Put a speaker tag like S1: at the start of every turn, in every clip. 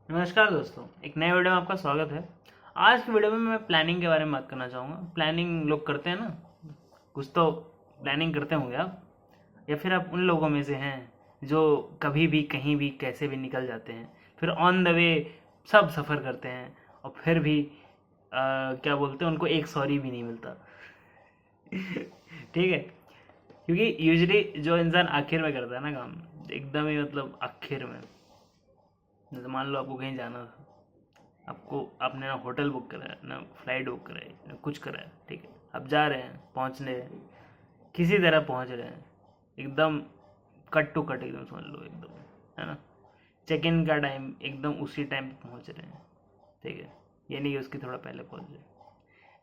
S1: नमस्कार दोस्तों, एक नए वीडियो में आपका स्वागत है। आज की वीडियो में मैं प्लानिंग के बारे में बात करना चाहूँगा। प्लानिंग लोग करते हैं ना, कुछ तो प्लानिंग करते होंगे आप, या फिर आप उन लोगों में से हैं जो कभी भी कहीं भी कैसे भी निकल जाते हैं, फिर ऑन द वे सब सफ़र करते हैं और फिर भी क्या बोलते हैं, उनको एक सॉरी भी नहीं मिलता। ठीक है, क्योंकि यूजली जो इंसान आखिर में करता है ना काम, एकदम ही मतलब आखिर में, जैसे मान लो आपको कहीं जाना था, आपको आपने ना होटल बुक करा है, ना फ्लाइट बुक करा है, ना कुछ करा है, ठीक है, आप जा रहे हैं, पहुंचने किसी तरह पहुंच रहे हैं, एकदम कट टू कट, एकदम समझ लो, एकदम, है ना। चेक इन का टाइम एकदम उसी टाइम पे पहुंच रहे हैं, ठीक है, ये नहीं कि उसकी थोड़ा पहले पहुंच जाए।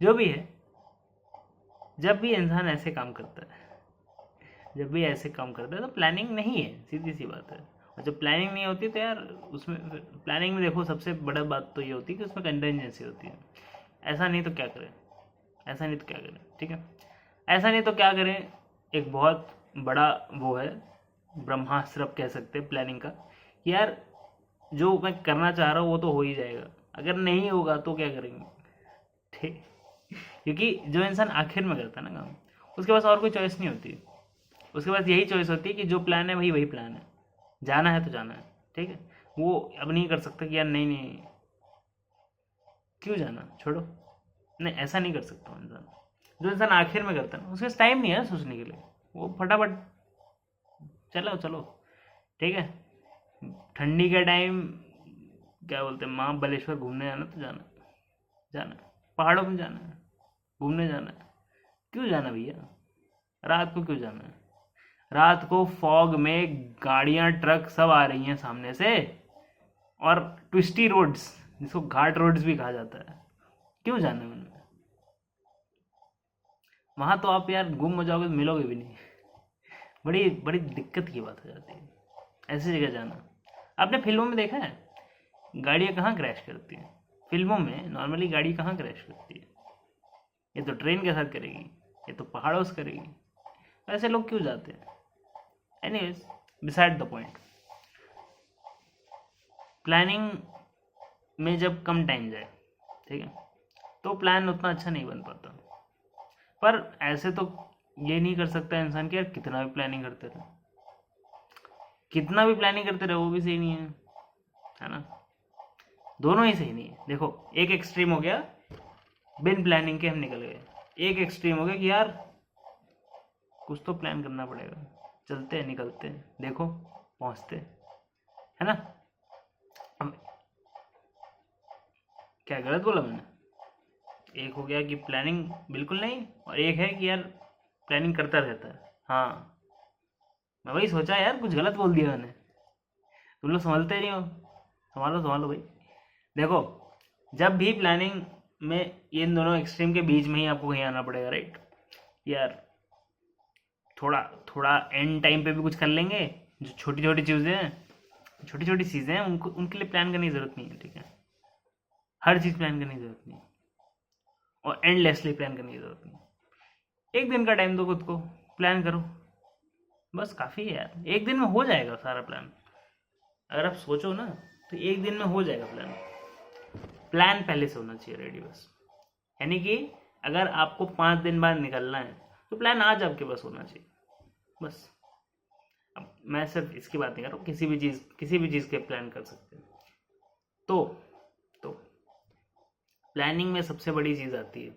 S1: जो भी है, जब भी इंसान ऐसे काम करता है, जब भी ऐसे काम करता है तो प्लानिंग नहीं है, सीधी सी बात है। और जब प्लानिंग नहीं होती तो यार, उसमें प्लानिंग में देखो सबसे बड़ा बात तो ये होती है कि उसमें कंटिजेंसी होती है। ऐसा नहीं तो क्या करें, ऐसा नहीं तो क्या करें, ठीक है, ऐसा नहीं तो क्या करें। एक बहुत बड़ा वो है, ब्रह्मास्त्र आप कह सकते हैं प्लानिंग का, कि यार जो मैं करना चाह रहा हूँ वो तो हो ही जाएगा, अगर नहीं होगा तो क्या करेंगे, ठीक। क्योंकि जो इंसान आखिर में करता है ना काम, उसके पास और कोई चॉइस नहीं होती। उसके पास यही चॉइस होती है कि जो प्लान है वही वही प्लान है, जाना है तो जाना है, ठीक है। वो अब नहीं कर सकता कि यार नहीं नहीं, क्यों जाना, छोड़ो, नहीं, ऐसा नहीं कर सकता इंसान। जो इंसान आखिर में करता है ना, उसके पास टाइम नहीं है सोचने के लिए, वो फटाफट चलो चलो, ठीक है। ठंडी के टाइम क्या बोलते हैं, महाबलेश्वर घूमने जाना तो जाना, जाना है। पहाड़ों में जाना है, घूमने जाना है, क्यों जाना भैया, रात को क्यों जाना है। रात को फॉग में गाड़ियां ट्रक सब आ रही हैं सामने से, और ट्विस्टी रोड्स, जिसको घाट रोड्स भी कहा जाता है, क्यों जाना है उनमें। वहां तो आप यार गुम हो जाओगे तो मिलोगे भी नहीं, बड़ी बड़ी दिक्कत की बात हो जाती है ऐसी जगह जाना। आपने फिल्मों में देखा है गाड़ियां कहाँ क्रैश करती हैं, फिल्मों में नॉर्मली गाड़ी कहाँ क्रैश करती है, ये तो ट्रेन के साथ करेगी, ये तो पहाड़ों से करेगी, ऐसे लोग क्यों जाते हैं। Anyways, beside the point, planning में जब कम टाइम जाए, ठीक है, तो प्लान उतना अच्छा नहीं बन पाता। पर ऐसे तो ये नहीं कर सकता इंसान कि यार कितना भी प्लानिंग करते रहे, कितना भी प्लानिंग करते रहे वो भी सही नहीं है ना। दोनों ही सही नहीं है। देखो, एक एक्सट्रीम हो गया बिन प्लानिंग के हम निकल गए, एक एक्सट्रीम हो गया कि यार कुछ तो प्लान करना पड़ेगा, चलते हैं, निकलते हैं, देखो पहुंचते हैं, है ना। अब क्या गलत बोला मैंने, एक हो गया कि प्लानिंग बिल्कुल नहीं, और एक है कि यार प्लानिंग करता रहता है। हाँ, मैं वही सोचा यार, कुछ गलत बोल दिया मैंने, तुम लोग संभलते नहीं हो, संभालो संभालो भाई। देखो, जब भी प्लानिंग में ये इन दोनों एक्सट्रीम के बीच में ही आपको कहीं आना पड़ेगा, राइट। यार थोड़ा थोड़ा एंड टाइम पे भी कुछ कर लेंगे, जो छोटी छोटी चीज़ें हैं, छोटी छोटी चीज़ें हैं, उनको उनके लिए प्लान करने की ज़रूरत नहीं है, ठीक है। हर चीज़ प्लान करने की ज़रूरत नहीं है, और एंडलेसली प्लान करने की ज़रूरत नहीं है। एक दिन का टाइम दो खुद को, प्लान करो, बस काफ़ी है यार, एक दिन में हो जाएगा सारा प्लान। अगर आप सोचो ना, तो एक दिन में हो जाएगा प्लान। प्लान पहले से होना चाहिए रेडी, बस। यानी कि अगर आपको 5 दिन बाद निकलना है तो प्लान आज आपके पास होना चाहिए, बस। अब मैं सिर्फ इसकी बात नहीं कर रहा हूँ, किसी भी चीज़ के प्लान कर सकते हैं। तो तो प्लानिंग में सबसे बड़ी चीज़ आती है,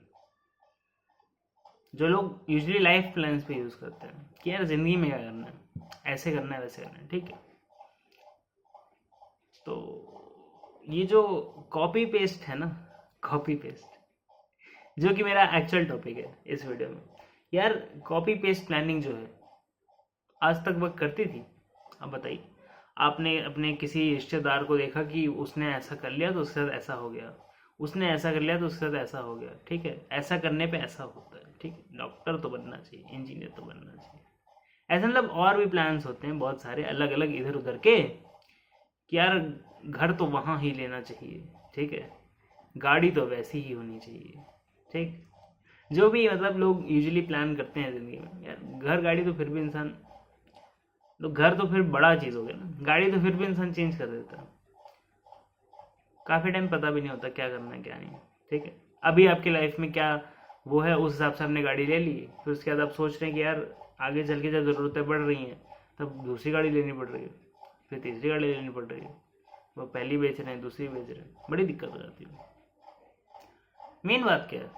S1: जो लोग यूजली लाइफ प्लान्स पे यूज़ करते हैं, कि यार ज़िंदगी में क्या करना है, ऐसे करना है, वैसे करना है, ठीक है। तो ये जो कॉपी पेस्ट है ना, कॉपी पेस्ट, जो कि मेरा एक्चुअल टॉपिक है इस वीडियो में, यार कॉपी पेस्ट प्लानिंग जो है, आज तक वर्क करती थी। अब बताइए, आपने अपने किसी रिश्तेदार को देखा कि उसने ऐसा कर लिया तो उसके साथ ऐसा हो गया, उसने ऐसा कर लिया तो उसके साथ ऐसा हो गया, ठीक है, ऐसा करने पे ऐसा होता है, ठीक है, डॉक्टर तो बनना चाहिए, इंजीनियर तो बनना चाहिए, ऐसे मतलब और भी प्लान्स होते हैं बहुत सारे अलग अलग इधर उधर के, कि यार घर तो वहाँ ही लेना चाहिए, ठीक है, गाड़ी तो वैसी ही होनी चाहिए, ठीक। जो भी मतलब लोग यूजुअली प्लान करते हैं ज़िंदगी में, यार घर गाड़ी तो फिर भी इंसान, तो घर तो फिर बड़ा चीज़ हो गया ना, गाड़ी तो फिर भी इंसान चेंज कर देता है। काफ़ी टाइम पता भी नहीं होता क्या करना है क्या नहीं। ठीक है, अभी आपकी लाइफ में क्या वो है उस हिसाब से आपने गाड़ी ले ली, फिर उसके बाद आप सोच रहे हैं कि यार आगे चल के जब ज़रूरतें बढ़ रही हैं तब दूसरी गाड़ी लेनी पड़ रही है, फिर तीसरी गाड़ी लेनी पड़ रही है, वो पहली बेच रहे हैं दूसरी बेच रहे हैं, बड़ी दिक्कत हो जाती है। मेन बात क्या है,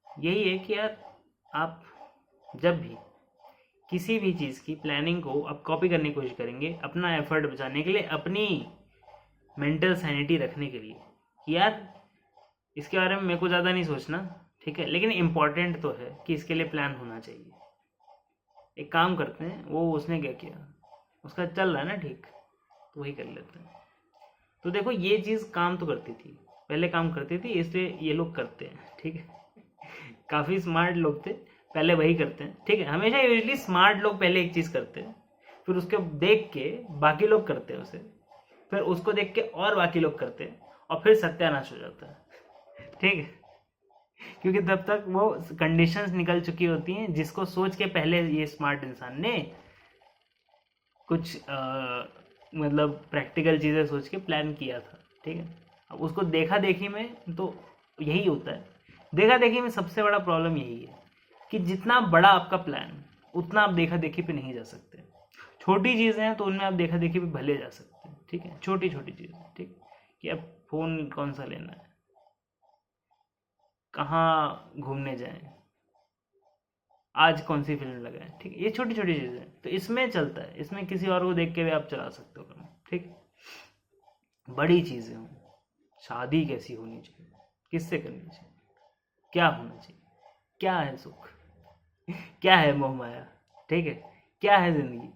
S1: यही है कि यार आप जब भी किसी भी चीज़ की प्लानिंग को आप कॉपी करने की कोशिश करेंगे अपना एफर्ट बचाने के लिए, अपनी मेंटल सैनिटी रखने के लिए, कि यार इसके बारे में मेरे को ज़्यादा नहीं सोचना, ठीक है, लेकिन इम्पॉर्टेंट तो है कि इसके लिए प्लान होना चाहिए। एक काम करते हैं, वो उसने क्या किया, उसका चल रहा है ना ठीक, तो वही कर लेते हैं। तो देखो ये चीज़ काम तो करती थी, पहले काम करती थी, इसलिए ये लोग करते हैं। ठीक है, काफ़ी स्मार्ट लोग थे, पहले वही करते हैं। ठीक है, हमेशा यूजली स्मार्ट लोग पहले एक चीज़ करते हैं, फिर उसके देख के बाकी लोग करते हैं उसे, फिर उसको देख के और बाकी लोग करते हैं, और फिर सत्यानाश हो जाता है। ठीक है, क्योंकि तब तक वो कंडीशंस निकल चुकी होती हैं जिसको सोच के पहले ये स्मार्ट इंसान ने कुछ मतलब प्रैक्टिकल चीज़ें सोच के प्लान किया था। ठीक है, अब उसको देखा देखी में तो यही होता है, देखा देखी में सबसे बड़ा प्रॉब्लम यही है कि जितना बड़ा आपका प्लान उतना आप देखा देखी पे नहीं जा सकते। छोटी चीज़ें हैं तो उनमें आप देखा देखी पे भले जा सकते हैं। ठीक है, छोटी छोटी चीज़ें, ठीक, कि अब फ़ोन कौन सा लेना है, कहाँ घूमने जाएं, आज कौन सी फिल्म लगाएं, ठीक है, ये छोटी छोटी चीज़ें तो इसमें चलता है, इसमें किसी और को देख के भी आप चला सकते हो काम। ठीक, बड़ी चीज़ें हों, शादी कैसी होनी चाहिए, किससे करनी चाहिए, क्या होना चाहिए, क्या है सुख, क्या है मोह माया, ठीक है, क्या है ज़िंदगी,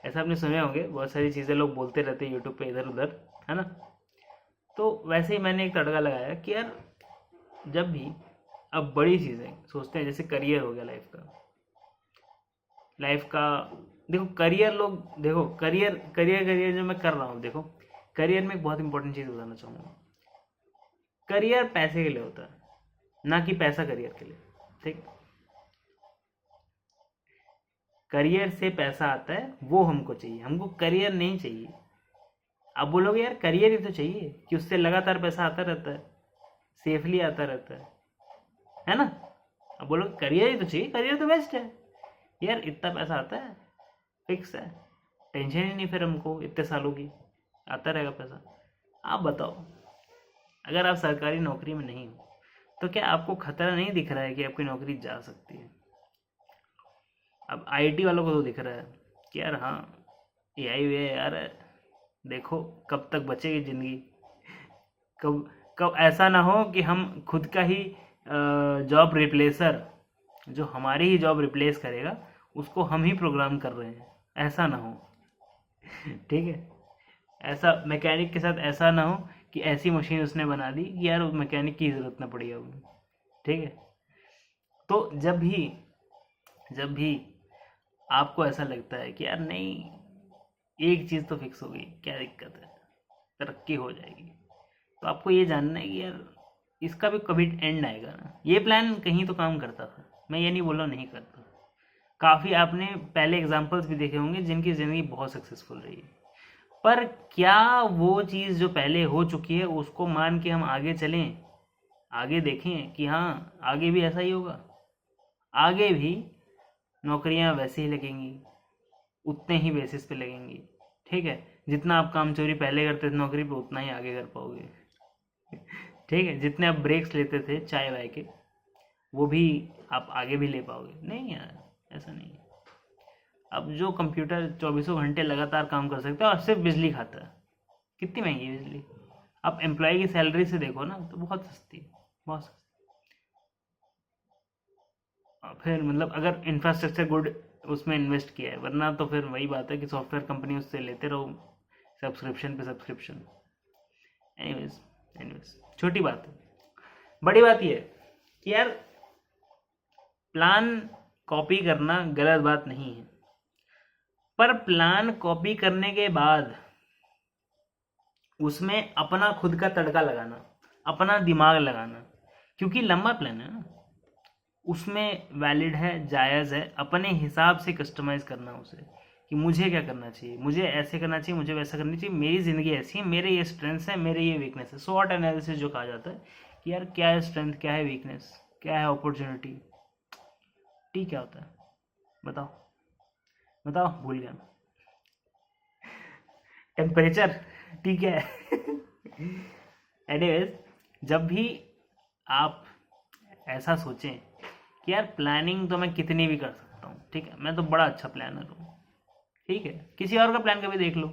S1: ऐसा आपने सुने होंगे, बहुत सारी चीज़ें लोग बोलते रहते हैं यूट्यूब पे इधर उधर, है ना। तो वैसे ही मैंने एक तड़का लगाया कि यार जब भी अब बड़ी चीज़ें सोचते हैं, जैसे करियर हो गया लाइफ का, देखो करियर लोग, देखो करियर करियर करियर जो मैं कर रहा हूँ, देखो करियर में एक बहुत इंपॉर्टेंट चीज़ बताना चाहूँगा, करियर पैसे के लिए होता है, ना कि पैसा करियर के लिए। ठीक, करियर से पैसा आता है, वो हमको चाहिए, हमको करियर नहीं चाहिए। आप बोलोगे यार करियर ही तो चाहिए कि उससे लगातार पैसा आता रहता है, सेफली आता रहता है ना। अब बोलोगे करियर ही तो चाहिए, करियर तो बेस्ट है यार, इतना पैसा आता है, फिक्स है, टेंशन ही नहीं फिर हमको इतने सालों की, आता रहेगा पैसा। आप बताओ, अगर आप सरकारी नौकरी में नहीं हो तो क्या आपको खतरा नहीं दिख रहा है कि आपकी नौकरी जा सकती है। अब आईटी वालों को तो दिख रहा है कि यार हाँ एआई वे यार, देखो कब तक बचेगी ज़िंदगी, कब कब ऐसा ना हो कि हम खुद का ही जॉब रिप्लेसर, जो हमारी ही जॉब रिप्लेस करेगा उसको हम ही प्रोग्राम कर रहे हैं, ऐसा ना हो। ठीक है, ऐसा मैकेनिक के साथ ऐसा ना हो कि ऐसी मशीन उसने बना दी कि यार उस मैकेनिक की ज़रूरत ना पड़ी अब। ठीक है, तो जब भी आपको ऐसा लगता है कि यार नहीं एक चीज़ तो फिक्स हो गई, क्या दिक्कत है, तरक्की हो जाएगी, तो आपको ये जानना है कि यार इसका भी कभी एंड आएगा ना। ये प्लान कहीं तो काम करता था, मैं ये नहीं बोल रहा नहीं करता, काफ़ी आपने पहले एग्जांपल्स भी देखे होंगे जिनकी ज़िंदगी बहुत सक्सेसफुल रही है, पर क्या वो चीज़ जो पहले हो चुकी है उसको मान के हम आगे चलें, आगे देखें कि हाँ आगे भी ऐसा ही होगा, आगे भी नौकरियां वैसे ही लगेंगी, उतने ही बेसिस पे लगेंगी। ठीक है, जितना आप काम चोरी पहले करते थे नौकरी पे उतना ही आगे कर पाओगे। ठीक है, जितने आप ब्रेक्स लेते थे चाय वाय के वो भी आप आगे भी ले पाओगे। नहीं यार ऐसा नहीं है। अब जो कंप्यूटर 24 घंटे लगातार काम कर सकता है और सिर्फ बिजली खाता है, कितनी महंगी है बिजली, आप एम्प्लॉय की सैलरी से देखो ना तो बहुत सस्ती है, बहुत सस्ती। फिर मतलब अगर इंफ्रास्ट्रक्चर गुड उसमें इन्वेस्ट किया है, वरना तो फिर वही बात है कि सॉफ्टवेयर कंपनी उससे लेते रहो सब्सक्रिप्शन पे सब्सक्रिप्शन। एनीवेज छोटी बात है, बड़ी बात यह है कि यार प्लान कॉपी करना गलत बात नहीं है, पर प्लान कॉपी करने के बाद उसमें अपना खुद का तड़का लगाना, अपना दिमाग लगाना, क्योंकि लंबा प्लान है ना, उसमें वैलिड है, जायज़ है, अपने हिसाब से कस्टमाइज़ करना उसे कि मुझे क्या करना चाहिए, मुझे ऐसे करना चाहिए, मुझे वैसा करना चाहिए, मेरी ज़िंदगी ऐसी है, मेरे ये स्ट्रेंथ्स है, मेरे ये वीकनेस है। स्वॉट एनालिसिस जो कहा जाता है कि यार क्या है स्ट्रेंथ, क्या है वीकनेस, क्या है अपॉर्चुनिटी, ठीक क्या होता है, बताओ बताओ, भूल गया मैं। टेम्परेचर, ठीक है। एनीवेज, जब भी आप ऐसा सोचें कि यार प्लानिंग तो मैं कितनी भी कर सकता हूँ, ठीक है, मैं तो बड़ा अच्छा प्लानर हूँ, ठीक है, किसी और का प्लान कभी देख लो।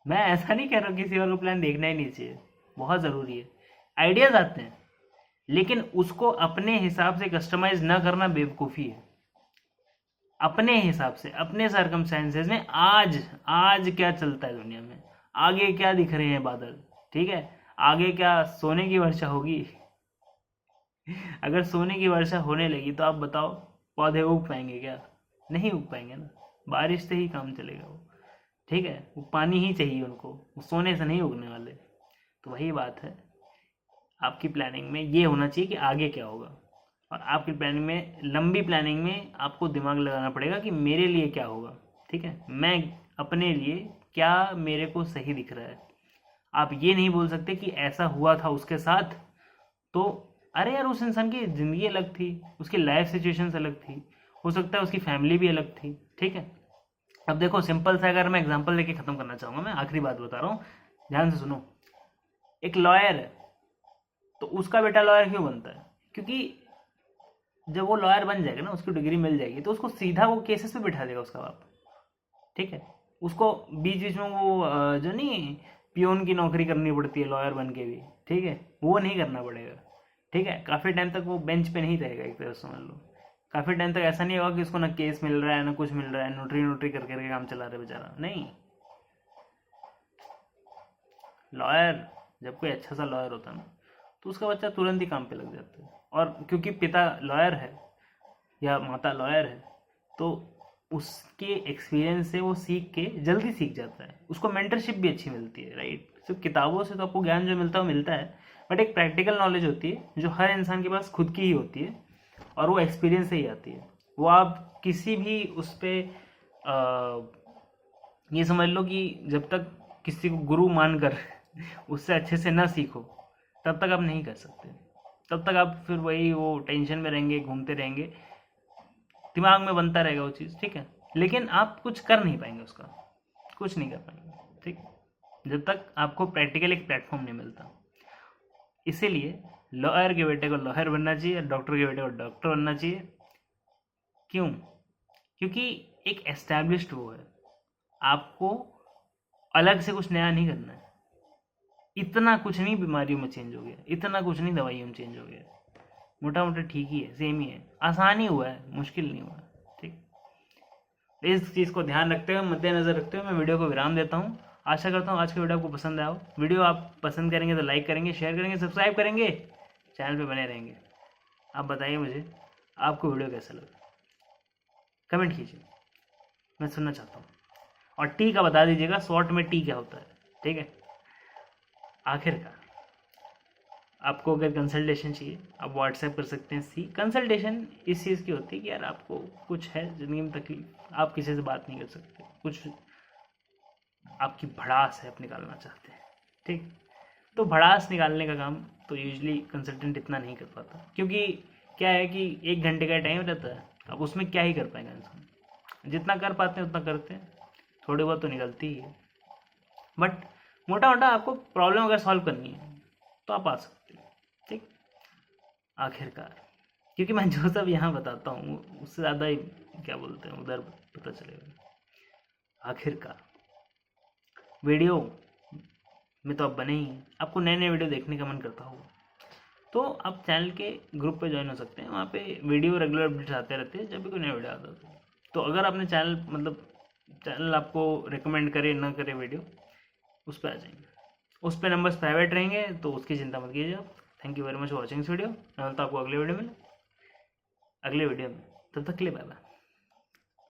S1: मैं ऐसा नहीं कह रहा हूँ किसी और का प्लान देखना ही नहीं चाहिए, बहुत ज़रूरी है, आइडियाज़ आते हैं, लेकिन उसको अपने हिसाब से कस्टमाइज ना करना बेवकूफ़ी है। अपने हिसाब से, अपने सर्कमस्टेंसेज में, आज आज क्या चलता है दुनिया में, आगे क्या दिख रहे हैं बादल, ठीक है, आगे क्या सोने की वर्षा होगी। अगर सोने की वर्षा होने लगी तो आप बताओ पौधे उग पाएंगे क्या? नहीं उग पाएंगे ना, बारिश से ही काम चलेगा वो, ठीक है, वो पानी ही चाहिए उनको, वो सोने से नहीं उगने वाले। तो वही बात है, आपकी प्लानिंग में ये होना चाहिए कि आगे क्या होगा, और आपकी प्लानिंग में, लंबी प्लानिंग में आपको दिमाग लगाना पड़ेगा कि मेरे लिए क्या होगा, ठीक है, मैं अपने लिए क्या मेरे को सही दिख रहा है। आप ये नहीं बोल सकते कि ऐसा हुआ था उसके साथ, तो अरे यार उस इंसान की ज़िंदगी अलग थी, उसकी लाइफ सिचुएशंस अलग थी, हो सकता है उसकी फैमिली भी अलग थी, ठीक है। अब देखो सिंपल सा, अगर मैं एग्जांपल लेके ख़त्म करना चाहूँगा, मैं आखिरी बात बता रहा हूँ, ध्यान से सुनो। एक लॉयर है, तो उसका बेटा लॉयर क्यों बनता है? क्योंकि जब वो लॉयर बन जाएगा ना, उसकी डिग्री मिल जाएगी, तो उसको सीधा वो केसेस पे बिठा देगा उसका बाप, ठीक है। उसको बीच बीच में वो जो नहीं पियोन की नौकरी करनी पड़ती है लॉयर बन के भी, ठीक है, वो नहीं करना पड़ेगा, ठीक है। काफ़ी टाइम तक वो बेंच पे नहीं रहेगा, एक तरह से समझ लो। काफ़ी टाइम तक ऐसा नहीं होगा कि उसको ना केस मिल रहा है ना कुछ मिल रहा है, नोटरी नोटरी कर करके काम चला रहा है बेचारा, नहीं। लॉयर, जब कोई अच्छा सा लॉयर होता है ना, तो उसका बच्चा तुरंत ही काम पे लग जाता है, और क्योंकि पिता लॉयर है या माता लॉयर है, तो उसके एक्सपीरियंस से वो सीख के जल्दी सीख जाता है, उसको मेंटरशिप भी अच्छी मिलती है, राइट। सिर्फ किताबों से तो आपको ज्ञान जो मिलता है वो मिलता है, बट एक प्रैक्टिकल नॉलेज होती है जो हर इंसान के पास खुद की ही होती है, और वो एक्सपीरियंस से ही आती है। वो आप किसी भी उस पर ये समझ लो कि जब तक किसी को गुरु मानकर उससे अच्छे से ना सीखो, तब तक आप नहीं कर सकते, तब तक आप फिर वही वो टेंशन में रहेंगे, घूमते रहेंगे, दिमाग में बनता रहेगा वो चीज़, ठीक है, लेकिन आप कुछ कर नहीं पाएंगे, उसका कुछ नहीं कर पाएंगे, ठीक, जब तक आपको प्रैक्टिकल एक प्लेटफॉर्म नहीं मिलता। इसीलिए लॉयर के बेटे को लॉयर बनना चाहिए, डॉक्टर के बेटे को डॉक्टर बनना चाहिए। क्यों? क्योंकि एक एस्टैब्लिश्ड वो है, आपको अलग से कुछ नया नहीं करना है। इतना कुछ नहीं बीमारियों में चेंज हो गया, इतना कुछ नहीं दवाइयों में चेंज हो गया, मोटा मोटा ठीक ही है, सेम ही है, आसान ही हुआ है, मुश्किल नहीं हुआ, ठीक। इस चीज़ को ध्यान रखते हुए, मद्देनजर रखते हुए मैं वीडियो को विराम देता हूँ। आशा करता हूँ आज का वीडियो आपको पसंद आया हो। वीडियो आप पसंद करेंगे तो लाइक करेंगे, शेयर करेंगे, सब्सक्राइब करेंगे, चैनल पे बने रहेंगे। आप बताइए मुझे आपको वीडियो कैसा लगा, कमेंट कीजिए, मैं सुनना चाहता हूँ। और टी का बता दीजिएगा, शॉर्ट में टी क्या होता है, ठीक है। आखिरकार आपको अगर कंसल्टेशन चाहिए, आप व्हाट्सएप कर सकते हैं। कंसल्टेशन इस चीज़ की होती है कि यार आपको कुछ है ज़िंदगी में तकलीफ, आप किसी से बात नहीं कर सकते, कुछ आपकी भड़ास है, आप निकालना चाहते हैं, ठीक, तो भड़ास निकालने का काम तो यूजली कंसल्टेंट इतना नहीं कर पाता, क्योंकि क्या है कि 1 घंटे का टाइम रहता है, अब उसमें क्या ही कर पाएगा इंसान, जितना कर पाते हैं उतना करते हैं, थोड़ी बहुत तो निकलती ही है, बट मोटा मोटा आपको प्रॉब्लम अगर सॉल्व करनी है तो आप आ सकते हो, ठीक। आखिरकार, क्योंकि मैं जो सब यहाँ बताता हूँ उससे ज़्यादा ही क्या बोलते हैं उधर पता चलेगा। आखिरकार वीडियो में तो आप बने ही हैं, आपको नए नए वीडियो देखने का मन करता होगा, तो आप चैनल के ग्रुप पे ज्वाइन हो सकते हैं, वहाँ पे वीडियो रेगुलर अपडेट्स आते रहते हैं, जब भी कोई नया वीडियो आता है। तो अगर आपने चैनल आपको रिकमेंड करे ना करे वीडियो, उस पर आ जाएंगे, उस पर नंबर्स प्राइवेट रहेंगे, तो उसकी चिंता मत कीजिए आप। Thank you very much for watching this video. मैं मिलता हूँ आपको अगले वीडियो में, तब तक के लिए बाय बाय।